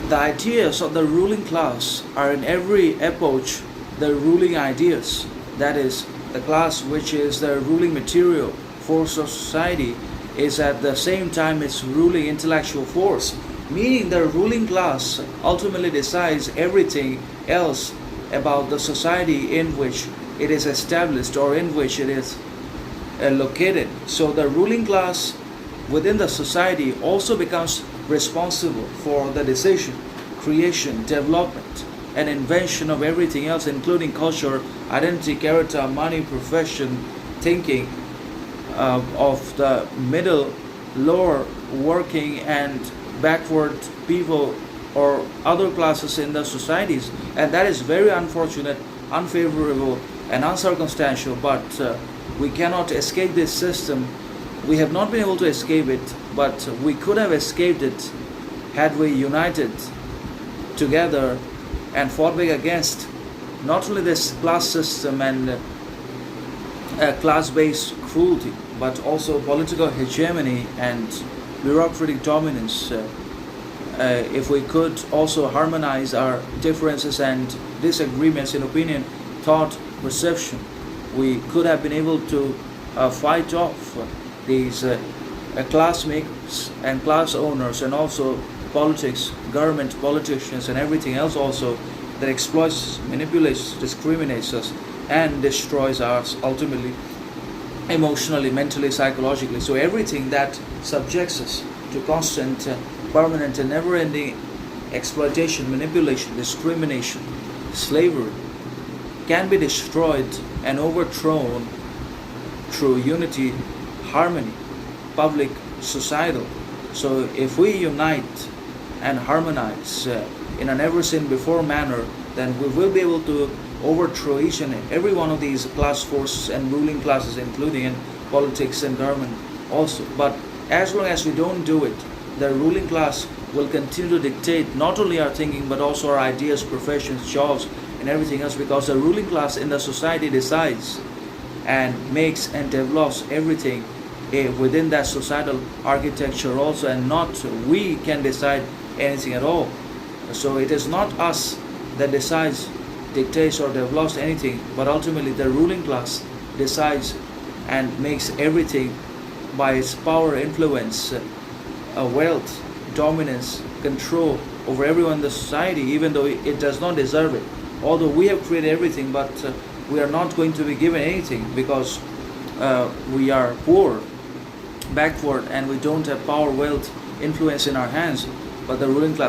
The ideas of the ruling class are in every epoch the ruling ideas. That is, the class which is the ruling material force of society is at the same time its ruling intellectual force, meaning the ruling class ultimately decides everything else about the society in which it is established or in which it is located. So the ruling class within the society also becomes responsible for the decision, creation, development, and invention of everything else, including culture, identity, character, money, profession, thinking of the middle, lower, working, and backward people or other classes in the societies. And that is very unfortunate, unfavorable, and uncircumstantial, but we cannot escape this system. We have not been able to escape it, but we could have escaped it had we united together and fought back against not only this class system and class-based cruelty, but also political hegemony and bureaucratic dominance. If we could also harmonize our differences and disagreements in opinion, thought, perception, we could have been able to fight off these classmates and class owners, and also politics, government, politicians, and everything else also that exploits, manipulates, discriminates us, and destroys us ultimately, emotionally, mentally, psychologically. So everything that subjects us to constant, permanent, and never-ending exploitation, manipulation, discrimination, slavery can be destroyed and overthrown through unity, harmony, public, societal. So if we unite and harmonize in a never seen before manner, then we will be able to overthrow each and every one of these class forces and ruling classes, including in politics and government also. But as long as we don't do it, the ruling class will continue to dictate not only our thinking but also our ideas, professions, jobs, and everything else, because the ruling class in the society decides and makes and develops everything within that societal architecture also, and not we can decide anything at all. So it is not us that decides, dictates, or develops anything, but ultimately the ruling class decides and makes everything by its power, influence, wealth, dominance, control over everyone in the society, even though it does not deserve it. Although we have created everything, but we are not going to be given anything because we are poor, backward, and we don't have power, wealth, influence in our hands. But the ruling class